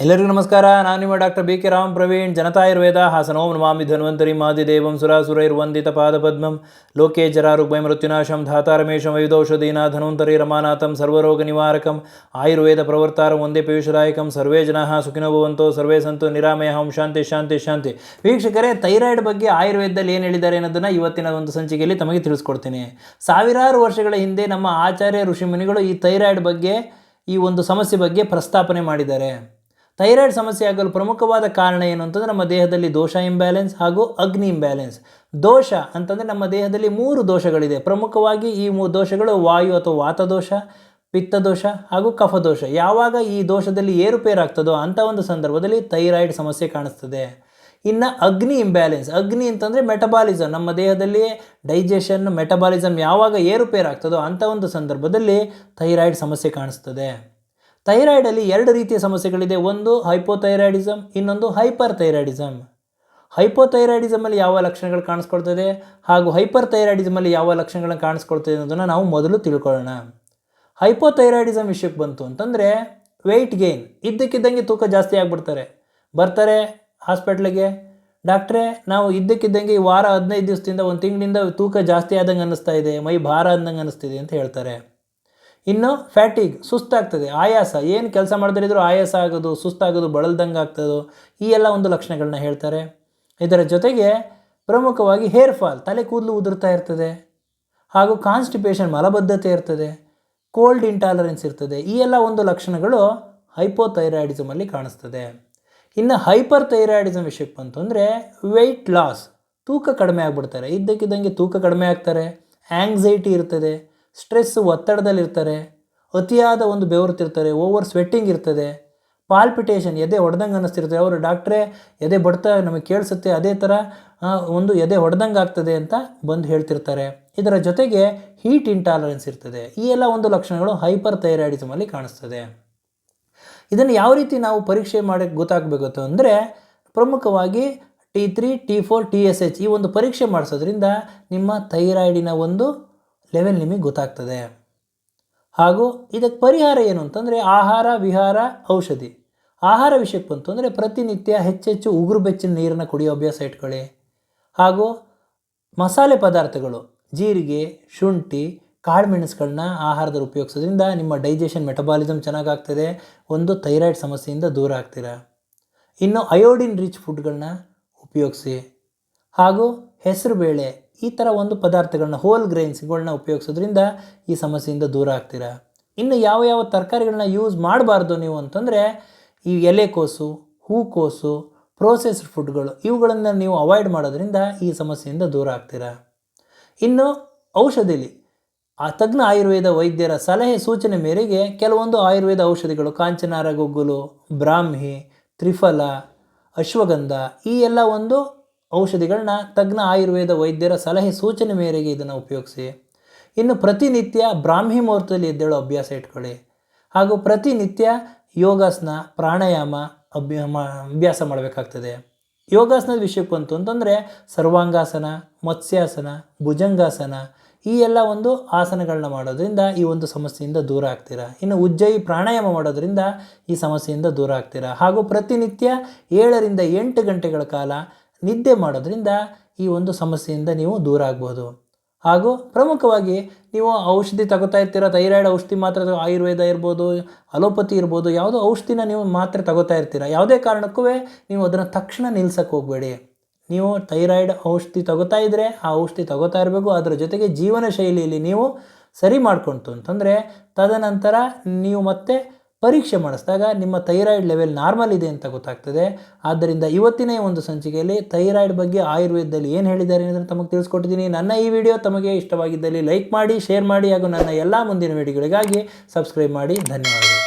ಎಲ್ಲರಿಗೂ ನಮಸ್ಕಾರ. ನಾನು ನಿಮ್ಮ doctor B K Ram Praveen. ಜನತಾಯುರ್ವೇದ ಹಾಸನ. ಓಂ ನಮಾಮಿ ಧನ್ವಂತರಿ ಮಾದಿದೇವಂ ಸುರಾಸುರೈರ್ವಂದಿತ ಪಾದಪದ್ಮಂ ಲೋಕೆ ಜರಾರುಗ್ಭಯ ಮೃತ್ಯುನಾಶಂ ಧಾತಾರಮೇಶಂ ವೈದೌಷಧೀನ ಧನ್ವಂತರಿ ರಮಾನಾಥಂ ಸರ್ವರೋಗ ನಿವಾರಕಂ ಆಯುರ್ವೇದ ಪ್ರವರ್ತಾರಂ ಒಂದೇ ಪೀಯೂಷದಾಯಕಂ. ಸರ್ವೇ ಜನಾಃ ಸುಖಿನೋ ಭವಂತು, ಸರ್ವೇ ಸಂತು ನಿರಾಮಯ. ಓಂ ಶಾಂತಿ ಶಾಂತಿ ಶಾಂತಿ. ವೀಕ್ಷಕರೇ, ಥೈರಾಯ್ಡ್ ಬಗ್ಗೆ ಆಯುರ್ವೇದದಲ್ಲಿ ಏನು ಹೇಳಿದ್ದಾರೆ ಅನ್ನೋದನ್ನು ಇವತ್ತಿನ ಒಂದು ಸಂಚಿಕೆಯಲ್ಲಿ ತಮಗೆ ತಿಳಿಸ್ಕೊಡ್ತೀನಿ. ಸಾವಿರಾರು ವರ್ಷಗಳ ಹಿಂದೆ ನಮ್ಮ ಆಚಾರ್ಯ ಋಷಿಮುನಿಗಳು ಈ ಥೈರಾಯ್ಡ್ ಬಗ್ಗೆ, ಈ ಒಂದು ಸಮಸ್ಯೆ ಬಗ್ಗೆ ಪ್ರಸ್ತಾಪನೆ ಮಾಡಿದ್ದಾರೆ. ಥೈರಾಯ್ಡ್ ಸಮಸ್ಯೆ ಆಗಲು ಪ್ರಮುಖವಾದ ಕಾರಣ ಏನು ಅಂತಂದರೆ ನಮ್ಮ ದೇಹದಲ್ಲಿ ದೋಷ ಇಂಬ್ಯಾಲೆನ್ಸ್ ಹಾಗೂ ಅಗ್ನಿ ಇಂಬ್ಯಾಲೆನ್ಸ್. ದೋಷ ಅಂತಂದರೆ ನಮ್ಮ ದೇಹದಲ್ಲಿ 3 ದೋಷಗಳಿದೆ. ಪ್ರಮುಖವಾಗಿ ಈ 3 ದೋಷಗಳು ವಾಯು ಅಥವಾ ವಾತದೋಷ, ಪಿತ್ತದೋಷ ಹಾಗೂ ಕಫದೋಷ. ಯಾವಾಗ ಈ ದೋಷದಲ್ಲಿ ಏರುಪೇರಾಗ್ತದೋ ಅಂಥ ಒಂದು ಸಂದರ್ಭದಲ್ಲಿ ಥೈರಾಯ್ಡ್ ಸಮಸ್ಯೆ ಕಾಣಿಸ್ತದೆ. ಇನ್ನು ಅಗ್ನಿ ಇಂಬ್ಯಾಲೆನ್ಸ್. ಅಗ್ನಿ ಅಂತಂದರೆ ಮೆಟಬಾಲಿಸಮ್, ನಮ್ಮ ದೇಹದಲ್ಲಿ ಡೈಜೆಷನ್, ಮೆಟಬಾಲಿಸಮ್ ಯಾವಾಗ ಏರುಪೇರಾಗ್ತದೋ ಅಂಥ ಒಂದು ಸಂದರ್ಭದಲ್ಲಿ ಥೈರಾಯ್ಡ್ ಸಮಸ್ಯೆ ಕಾಣಿಸ್ತದೆ. ಥೈರಾಯ್ಡಲ್ಲಿ 2 ರೀತಿಯ ಸಮಸ್ಯೆಗಳಿದೆ. ಒಂದು ಹೈಪೋಥೈರಾಯ್ಡಿಸಮ್, ಇನ್ನೊಂದು ಹೈಪರ್ ಥೈರಾಯ್ಡಿಸಮ್. ಹೈಪೋಥೈರಾಯ್ಡಿಸಮಲ್ಲಿ ಯಾವ ಲಕ್ಷಣಗಳು ಕಾಣಿಸ್ಕೊಳ್ತದೆ ಹಾಗೂ ಹೈಪರ್ ಥೈರಾಯ್ಡಿಸಮಲ್ಲಿ ಯಾವ ಲಕ್ಷಣಗಳನ್ನು ಕಾಣಿಸ್ಕೊಳ್ತದೆ ಅನ್ನೋದನ್ನು ನಾವು ಮೊದಲು ತಿಳ್ಕೊಳ್ಳೋಣ. ಹೈಪೋಥೈರಾಯ್ಡಿಸಮ್ ವಿಷಯಕ್ಕೆ ಬಂತು ಅಂತಂದರೆ ವೆಯ್ಟ್ ಗೇನ್, ಇದ್ದಕ್ಕಿದ್ದಂಗೆ ತೂಕ ಜಾಸ್ತಿ ಆಗಿಬಿಡ್ತಾರೆ. ಬರ್ತಾರೆ ಹಾಸ್ಪಿಟ್ಲಿಗೆ, ಡಾಕ್ಟ್ರೇ ನಾವು ಇದ್ದಕ್ಕಿದ್ದಂಗೆ ಈ ವಾರ 15 ದಿವಸದಿಂದ 1 ತಿಂಗಳಿಂದ ತೂಕ ಜಾಸ್ತಿ ಆದಂಗೆ ಅನ್ನಿಸ್ತಾ ಇದೆ, ಮೈ ಭಾರ ಅಂದಂಗೆ ಅನ್ನಿಸ್ತಿದೆ ಅಂತ ಹೇಳ್ತಾರೆ. ಇನ್ನು ಫ್ಯಾಟಿಗ್, ಸುಸ್ತಾಗ್ತದೆ, ಆಯಾಸ, ಏನು ಕೆಲಸ ಮಾಡಿದ್ರಿದ್ರು ಆಯಾಸ ಆಗೋದು, ಸುಸ್ತಾಗೋದು, ಬಳಲ್ದಂಗೆ ಆಗ್ತದೋ, ಈ ಎಲ್ಲ ಒಂದು ಲಕ್ಷಣಗಳನ್ನ ಹೇಳ್ತಾರೆ. ಇದರ ಜೊತೆಗೆ ಪ್ರಮುಖವಾಗಿ ಹೇರ್ ಫಾಲ್, ತಲೆ ಕೂದಲು ಉದುರ್ತಾ ಇರ್ತದೆ, ಹಾಗೂ ಕಾನ್ಸ್ಟಿಪೇಷನ್, ಮಲಬದ್ಧತೆ ಇರ್ತದೆ, ಕೋಲ್ಡ್ ಇಂಟಾಲರೆನ್ಸ್ ಇರ್ತದೆ. ಈ ಎಲ್ಲ ಒಂದು ಲಕ್ಷಣಗಳು ಹೈಪೋಥೈರಾಯ್ಡಿಸಮಲ್ಲಿ ಕಾಣಿಸ್ತದೆ. ಇನ್ನು ಹೈಪರ್ ಥೈರಾಯ್ಡಿಸಮ್ ವಿಷಯಕ್ಕೆ ಬಂತು ಅಂದರೆ ವೆಯ್ಟ್ ಲಾಸ್, ತೂಕ ಕಡಿಮೆ ಆಗಿಬಿಡ್ತಾರೆ, ಇದ್ದಕ್ಕಿದ್ದಂಗೆ ತೂಕ ಕಡಿಮೆ ಆಗ್ತಾರೆ, ಆ್ಯಂಗ್ಸೈಟಿ ಇರ್ತದೆ, ಸ್ಟ್ರೆಸ್, ಒತ್ತಡದಲ್ಲಿರ್ತಾರೆ, ಅತಿಯಾದ ಒಂದು ಬೆವರುತ್ತಿರ್ತಾರೆ, ಓವರ್ ಸ್ವೆಟ್ಟಿಂಗ್ ಇರ್ತದೆ, ಪಾಲ್ಪಿಟೇಷನ್, ಎದೆ ಹೊಡೆದಂಗೆ ಅನ್ನಿಸ್ತಿರ್ತದೆ. ಅವರು ಡಾಕ್ಟ್ರೇ ಎದೆ ಬಡ್ತಾ ನಮಗೆ ಕೇಳಿಸುತ್ತೆ, ಅದೇ ಥರ ಒಂದು ಎದೆ ಹೊಡೆದಂಗೆ ಆಗ್ತದೆ ಅಂತ ಬಂದು ಹೇಳ್ತಿರ್ತಾರೆ. ಇದರ ಜೊತೆಗೆ ಹೀಟ್ ಇಂಟಾಲರೆನ್ಸ್ ಇರ್ತದೆ. ಈ ಎಲ್ಲ ಒಂದು ಲಕ್ಷಣಗಳು ಹೈಪರ್ ಥೈರಾಯ್ಡಿಸಮಲ್ಲಿ ಕಾಣಿಸ್ತದೆ. ಇದನ್ನು ಯಾವ ರೀತಿ ನಾವು ಪರೀಕ್ಷೆ ಮಾಡೋಕ್ಕೆ ಗೊತ್ತಾಗಬೇಕು ಅಂದರೆ ಪ್ರಮುಖವಾಗಿ T3, T4, TSH ಈ ಒಂದು ಪರೀಕ್ಷೆ ಮಾಡಿಸೋದ್ರಿಂದ ನಿಮ್ಮ ಥೈರಾಯ್ಡಿನ ಒಂದು ಲೆವೆಲ್ ನಿಮಗೆ ಗೊತ್ತಾಗ್ತದೆ. ಹಾಗೂ ಇದಕ್ಕೆ ಪರಿಹಾರ ಏನು ಅಂತಂದರೆ ಆಹಾರ, ವಿಹಾರ, ಔಷಧಿ. ಆಹಾರ ವಿಷಯಕ್ಕೆ ಬಂತು ಅಂದರೆ ಪ್ರತಿನಿತ್ಯ ಹೆಚ್ಚೆಚ್ಚು ಉಗುರು ಬೆಚ್ಚಿನ ನೀರನ್ನು ಕುಡಿಯೋ ಅಭ್ಯಾಸ ಇಟ್ಕೊಳ್ಳಿ. ಹಾಗೂ ಮಸಾಲೆ ಪದಾರ್ಥಗಳು, ಜೀರಿಗೆ, ಶುಂಠಿ, ಕಾಳುಮೆಣಸುಗಳನ್ನ ಆಹಾರದಲ್ಲಿ ಉಪಯೋಗಿಸೋದ್ರಿಂದ ನಿಮ್ಮ ಡೈಜೆಷನ್, ಮೆಟಬಾಲಿಸಮ್ ಚೆನ್ನಾಗಾಗ್ತದೆ, ಒಂದು ಥೈರಾಯ್ಡ್ ಸಮಸ್ಯೆಯಿಂದ ದೂರ ಆಗ್ತೀರಾ. ಇನ್ನು ಅಯೋಡಿನ್ ರಿಚ್ ಫುಡ್ಗಳನ್ನ ಉಪಯೋಗಿಸಿ. ಹಾಗೂ ಹೆಸರುಬೇಳೆ, ಈ ಥರ ಒಂದು ಪದಾರ್ಥಗಳನ್ನ, ಹೋಲ್ ಗ್ರೈನ್ಸ್ಗಳನ್ನ ಉಪಯೋಗಿಸೋದ್ರಿಂದ ಈ ಸಮಸ್ಯೆಯಿಂದ ದೂರ ಆಗ್ತೀರಾ. ಇನ್ನು ಯಾವ ತರಕಾರಿಗಳನ್ನ ಯೂಸ್ ಮಾಡಬಾರ್ದು ನೀವು ಅಂತಂದರೆ ಈ ಎಲೆಕೋಸು, ಹೂಕೋಸು, ಪ್ರೋಸೆಸ್ಡ್ ಫುಡ್ಗಳು, ಇವುಗಳನ್ನು ನೀವು ಅವಾಯ್ಡ್ ಮಾಡೋದ್ರಿಂದ ಈ ಸಮಸ್ಯೆಯಿಂದ ದೂರ ಆಗ್ತೀರಾ. ಇನ್ನು ಔಷಧಿಲಿ ತಜ್ಞ ಆಯುರ್ವೇದ ವೈದ್ಯರ ಸಲಹೆ ಸೂಚನೆ ಮೇರೆಗೆ ಕೆಲವೊಂದು ಆಯುರ್ವೇದ ಔಷಧಿಗಳು, ಕಾಂಚನಾರ ಗೊಗ್ಗುಲು, ಬ್ರಾಹ್ಮಿ, ತ್ರಿಫಲ, ಅಶ್ವಗಂಧ, ಈ ಎಲ್ಲ ಒಂದು ಔಷಧಿಗಳನ್ನ ತಜ್ಞ ಆಯುರ್ವೇದ ವೈದ್ಯರ ಸಲಹೆ ಸೂಚನೆ ಮೇರೆಗೆ ಇದನ್ನು ಉಪಯೋಗಿಸಿ. ಇನ್ನು ಪ್ರತಿನಿತ್ಯ ಬ್ರಾಹ್ಮಿ ಮುಹೂರ್ತದಲ್ಲಿ ಎದ್ದೇಳೋ ಅಭ್ಯಾಸ ಇಟ್ಕೊಳ್ಳಿ. ಹಾಗೂ ಪ್ರತಿನಿತ್ಯ ಯೋಗಾಸನ, ಪ್ರಾಣಾಯಾಮ ಅಭ್ಯಾಸ ಮಾಡಬೇಕಾಗ್ತದೆ. ಯೋಗಾಸನದ ವಿಷಯಕ್ಕೆ ಬಂತು ಅಂತಂದರೆ ಸರ್ವಾಂಗಾಸನ, ಮತ್ಸ್ಯಾಸನ, ಭುಜಂಗಾಸನ, ಈ ಎಲ್ಲ ಒಂದು ಆಸನಗಳನ್ನ ಮಾಡೋದ್ರಿಂದ ಈ ಒಂದು ಸಮಸ್ಯೆಯಿಂದ ದೂರ ಆಗ್ತೀರಾ. ಇನ್ನು ಉಜ್ಜಯಿ ಪ್ರಾಣಾಯಾಮ ಮಾಡೋದ್ರಿಂದ ಈ ಸಮಸ್ಯೆಯಿಂದ ದೂರ ಆಗ್ತೀರಾ. ಹಾಗೂ ಪ್ರತಿನಿತ್ಯ 7 ರಿಂದ 8 ಗಂಟೆಗಳ ಕಾಲ ನಿದ್ದೆ ಮಾಡೋದ್ರಿಂದ ಈ ಒಂದು ಸಮಸ್ಯೆಯಿಂದ ನೀವು ದೂರ ಆಗ್ಬೋದು. ಹಾಗೂ ಪ್ರಮುಖವಾಗಿ ನೀವು ಔಷಧಿ ತಗೋತಾ ಇರ್ತೀರ, ಥೈರಾಯ್ಡ್ ಔಷಧಿ ಮಾತ್ರ, ಆಯುರ್ವೇದ ಇರ್ಬೋದು, ಅಲೋಪತಿ ಇರ್ಬೋದು, ಯಾವುದೋ ಔಷಧಿನ ನೀವು ಮಾತ್ರ ತಗೋತಾ ಇರ್ತೀರ. ಯಾವುದೇ ಕಾರಣಕ್ಕೂ ನೀವು ಅದನ್ನು ತಕ್ಷಣ ನಿಲ್ಸಕ್ಕೆ ಹೋಗಬೇಡಿ. ನೀವು ಥೈರಾಯ್ಡ್ ಔಷಧಿ ತಗೋತಾ ಇದ್ದರೆ ಆ ಔಷಧಿ ತಗೋತಾ ಇರಬೇಕು. ಅದರ ಜೊತೆಗೆ ಜೀವನ ಶೈಲಿಯಲ್ಲಿ ನೀವು ಸರಿ ಮಾಡ್ಕೊಳ್ತು ಅಂತಂದರೆ ತದನಂತರ ನೀವು ಮತ್ತೆ ಪರೀಕ್ಷೆ ಮಾಡಿಸಿದಾಗ ನಿಮ್ಮ ಥೈರಾಯ್ಡ್ ಲೆವೆಲ್ ನಾರ್ಮಲ್ ಇದೆ ಅಂತ ಗೊತ್ತಾಗ್ತದೆ. ಆದ್ದರಿಂದ ಇವತ್ತಿನ ಒಂದು ಸಂಚಿಕೆಯಲ್ಲಿ ಥೈರಾಯ್ಡ್ ಬಗ್ಗೆ ಆಯುರ್ವೇದದಲ್ಲಿ ಏನು ಹೇಳಿದ್ದಾರೆ ಅನ್ನೋದನ್ನು ತಮಗೆ ತಿಳಿಸ್ಕೊಟ್ಟಿದ್ದೀನಿ. ನನ್ನ ಈ ವಿಡಿಯೋ ತಮಗೆ ಇಷ್ಟವಾಗಿದ್ದಲ್ಲಿ ಲೈಕ್ ಮಾಡಿ, ಶೇರ್ ಮಾಡಿ, ಹಾಗೂ ನನ್ನ ಎಲ್ಲ ಮುಂದಿನ ವಿಡಿಯೋಗಳಿಗಾಗಿ ಸಬ್ಸ್ಕ್ರೈಬ್ ಮಾಡಿ. ಧನ್ಯವಾದಗಳು.